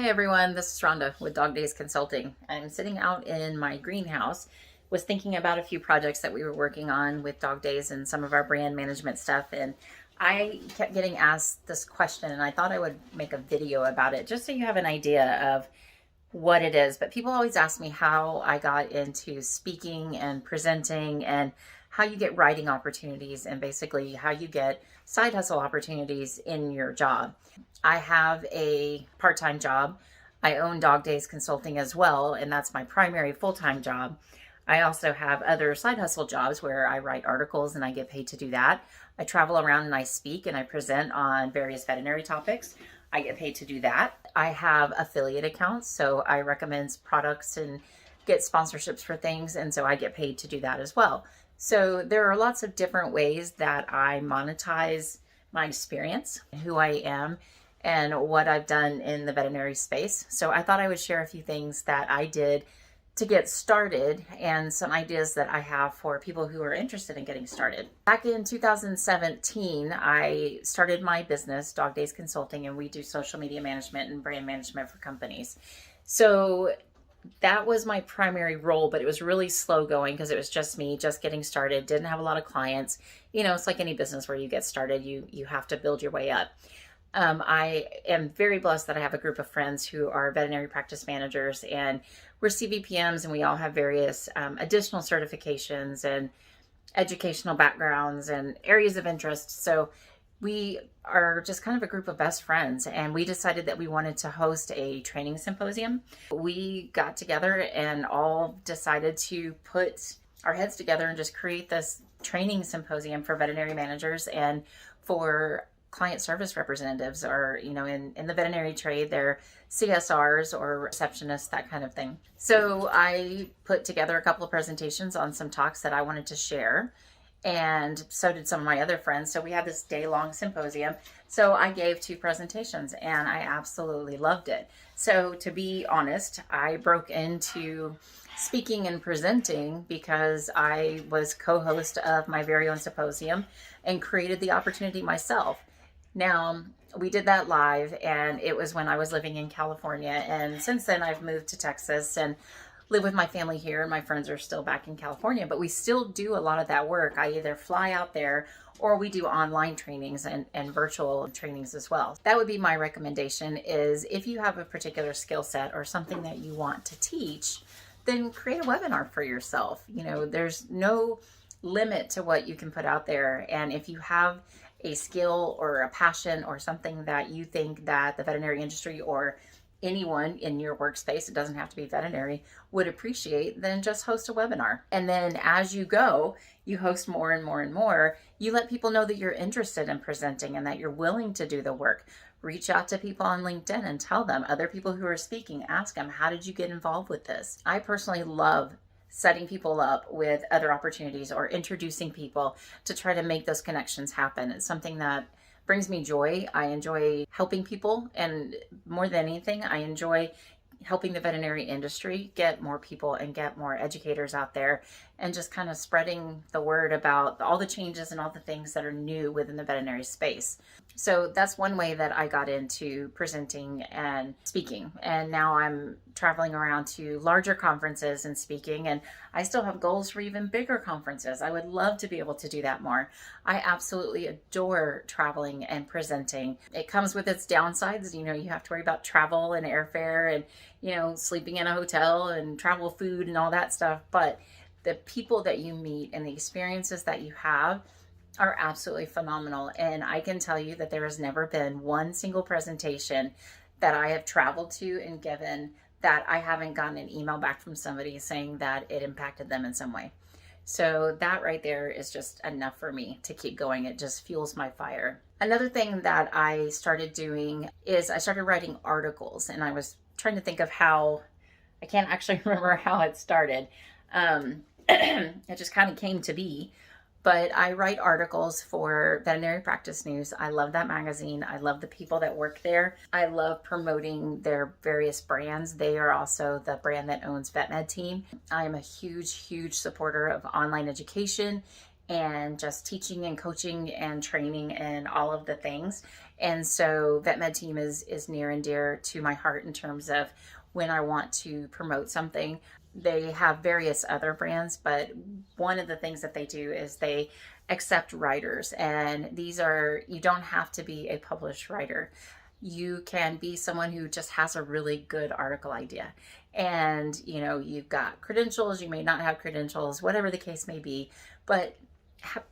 Hi everyone, this is Rhonda with Dog Days Consulting. I'm sitting out in my greenhouse, was thinking about a few projects that we were working on with Dog Days and some of our brand management stuff, and I kept getting asked this question and I thought I would make a video about it just so you have an idea of what it is. But people always ask me how I got into speaking and presenting and how you get writing opportunities and basically how you get side hustle opportunities in your job. I have a part-time job. I own Dog Days Consulting as well, and that's my primary full-time job. I also have other side hustle jobs where I write articles and I get paid to do that. I travel around and I speak and I present on various veterinary topics. I get paid to do that. I have affiliate accounts, so I recommend products and get sponsorships for things, and so I get paid to do that as well. So there are lots of different ways that I monetize my experience, who I am, and what I've done in the veterinary space. So I thought I would share a few things that I did to get started and some ideas that I have for people who are interested in getting started. Back in 2017, I started my business, Dog Days Consulting, and we do social media management and brand management for companies. So that was my primary role, but it was really slow going because it was just me, just getting started, didn't have a lot of clients. You know, it's like any business where you get started, you have to build your way up. I am very blessed that I have a group of friends who are veterinary practice managers, and we're CVPMs, and we all have various additional certifications and educational backgrounds and areas of interest. So we are just kind of a group of best friends, and we decided that we wanted to host a training symposium. We got together and all decided to put our heads together and just create this training symposium for veterinary managers and for client service representatives, or, you know, in the veterinary trade, they're CSRs or receptionists, that kind of thing. So I put together a couple of presentations on some talks that I wanted to share, and so did some of my other friends. So we had this day-long symposium. So I gave 2 presentations and I absolutely loved it. So to be honest, I broke into speaking and presenting because I was co-host of my very own symposium and created the opportunity myself. Now, we did that live, and it was when I was living in California, and since then I've moved to Texas and live with my family here, and my friends are still back in California, but we still do a lot of that work. I either fly out there or we do online trainings and virtual trainings as well. That would be my recommendation, is if you have a particular skill set or something that you want to teach, then create a webinar for yourself. You know, there's no limit to what you can put out there, and if you have a skill or a passion or something that you think that the veterinary industry or anyone in your workspace, it doesn't have to be veterinary, would appreciate, then just host a webinar. And then as you go, you host more and more and more. You let people know that you're interested in presenting and that you're willing to do the work. Reach out to people on LinkedIn and tell them, other people who are speaking, ask them, how did you get involved with this? I personally love setting people up with other opportunities or introducing people to try to make those connections happen. It's something that brings me joy. I enjoy helping people, and more than anything, I enjoy helping the veterinary industry get more people and get more educators out there, and just kind of spreading the word about all the changes and all the things that are new within the veterinary space. So that's one way that I got into presenting and speaking. And now I'm traveling around to larger conferences and speaking, and I still have goals for even bigger conferences. I would love to be able to do that more. I absolutely adore traveling and presenting. It comes with its downsides. You know, you have to worry about travel and airfare and, you know, sleeping in a hotel and travel food and all that stuff. But the people that you meet and the experiences that you have are absolutely phenomenal. And I can tell you that there has never been one single presentation that I have traveled to and given that I haven't gotten an email back from somebody saying that it impacted them in some way. So that right there is just enough for me to keep going. It just fuels my fire. Another thing that I started doing is I started writing articles, and I was trying to think of how, I can't actually remember how it started. It just kind of came to be. But I write articles for Veterinary Practice News. I love that magazine. I love the people that work there. I love promoting their various brands. They are also the brand that owns VetMed Team. I am a huge, huge supporter of online education and just teaching and coaching and training and all of the things. And so Vet Med Team is near and dear to my heart in terms of when I want to promote something. They have various other brands, but one of the things that they do is they accept writers. And these are, you don't have to be a published writer. You can be someone who just has a really good article idea. And, you know, you've got credentials, you may not have credentials, whatever the case may be, but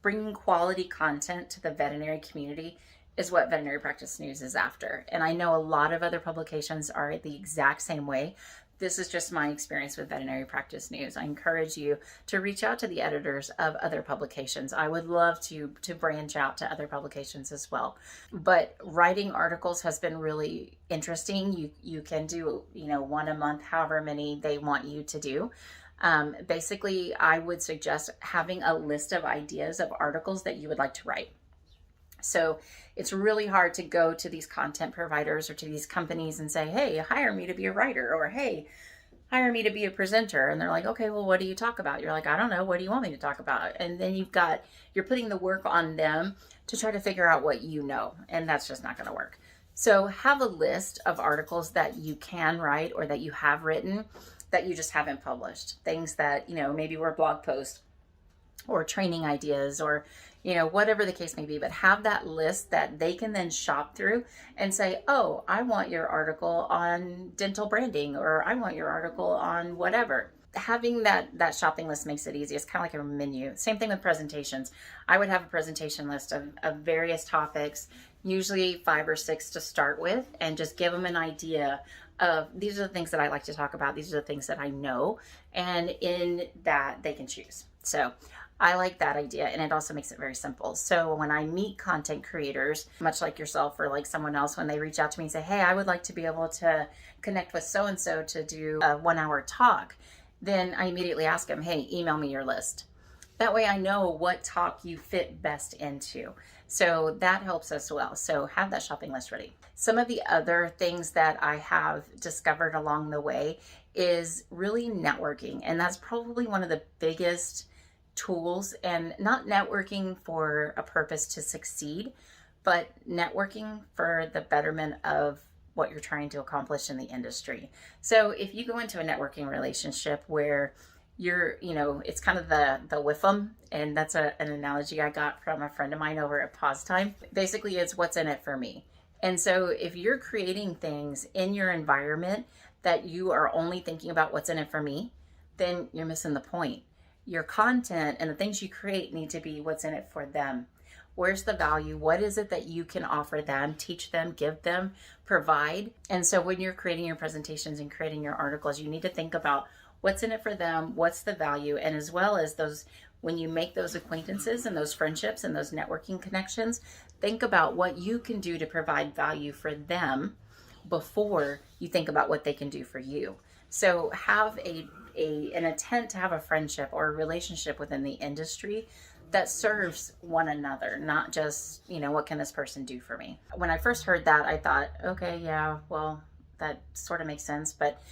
bringing quality content to the veterinary community is what Veterinary Practice News is after. And I know a lot of other publications are the exact same way. This is just my experience with Veterinary Practice News. I encourage you to reach out to the editors of other publications. I would love to branch out to other publications as well. But writing articles has been really interesting. You can do, you know, one a month, however many they want you to do. Basically, I would suggest having a list of ideas of articles that you would like to write. So it's really hard to go to these content providers or to these companies and say, hey, hire me to be a writer, or hey, hire me to be a presenter. And they're like, okay, well, what do you talk about? You're like, I don't know. What do you want me to talk about? And then you're putting the work on them to try to figure out what you know. And that's just not going to work. So have a list of articles that you can write or that you have written that you just haven't published. Things that, you know, maybe were blog posts or training ideas or, you know, whatever the case may be, but have that list that they can then shop through and say, oh, I want your article on dental branding, or I want your article on whatever. Having that shopping list makes it easy. It's kind of like a menu. Same thing with presentations. I would have a presentation list of various topics, usually 5 or 6 to start with, and just give them an idea of these are the things that I like to talk about. These are the things that I know. And in that, they can choose. So I like that idea, and it also makes it very simple. So when I meet content creators, much like yourself or like someone else, when they reach out to me and say, hey, I would like to be able to connect with so-and-so to do a 1-hour talk, then I immediately ask them, hey, email me your list. That way I know what talk you fit best into. So that helps as well. So have that shopping list ready. Some of the other things that I have discovered along the way is really networking. And that's probably one of the biggest tools, and not networking for a purpose to succeed, but networking for the betterment of what you're trying to accomplish in the industry. So if you go into a networking relationship where you're, you know, it's kind of the WIFM, and that's an analogy I got from a friend of mine over at Pause Time. Basically, it's what's in it for me. And so if you're creating things in your environment that you are only thinking about what's in it for me, then you're missing the point. Your content and the things you create need to be what's in it for them. Where's the value? What is it that you can offer them, teach them, give them, provide? And so when you're creating your presentations and creating your articles, you need to think about what's in it for them, what's the value, and as well as those, when you make those acquaintances and those friendships and those networking connections, think about what you can do to provide value for them before you think about what they can do for you. So have an intent to have a friendship or a relationship within the industry that serves one another, not just, you know, what can this person do for me? When I first heard that, I thought, okay, yeah, well, that sort of makes sense. But,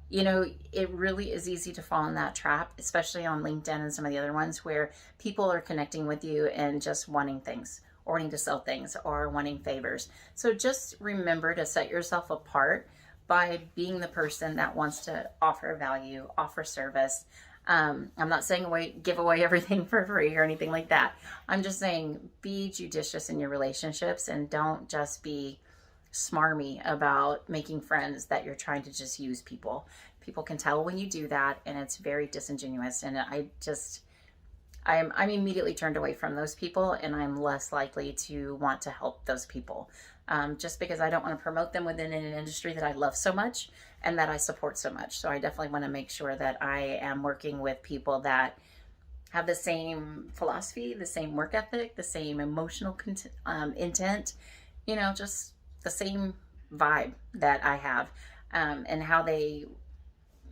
you know, it really is easy to fall in that trap, especially on LinkedIn and some of the other ones where people are connecting with you and just wanting things, or wanting to sell things, or wanting favors. So just remember to set yourself apart by being the person that wants to offer value, offer service. I'm not saying give away everything for free or anything like that. I'm just saying be judicious in your relationships and don't just be smarmy about making friends that you're trying to just use people. People can tell when you do that, and it's very disingenuous. And I'm immediately turned away from those people, and I'm less likely to want to help those people. Just because I don't want to promote them within an industry that I love so much and that I support so much. So I definitely want to make sure that I am working with people that have the same philosophy, the same work ethic, the same emotional intent, you know, just the same vibe that I have, and how they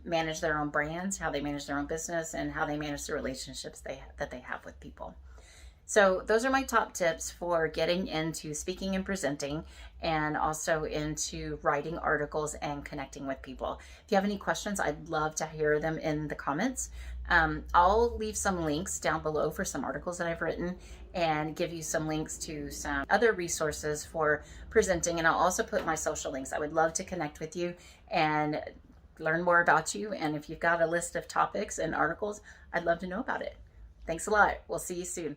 manage their own brands, how they manage their own business, and how they manage the relationships that they have with people. So those are my top tips for getting into speaking and presenting, and also into writing articles and connecting with people. If you have any questions, I'd love to hear them in the comments. I'll leave some links down below for some articles that I've written, and give you some links to some other resources for presenting. And I'll also put my social links. I would love to connect with you and learn more about you. And if you've got a list of topics and articles, I'd love to know about it. Thanks a lot. We'll see you soon.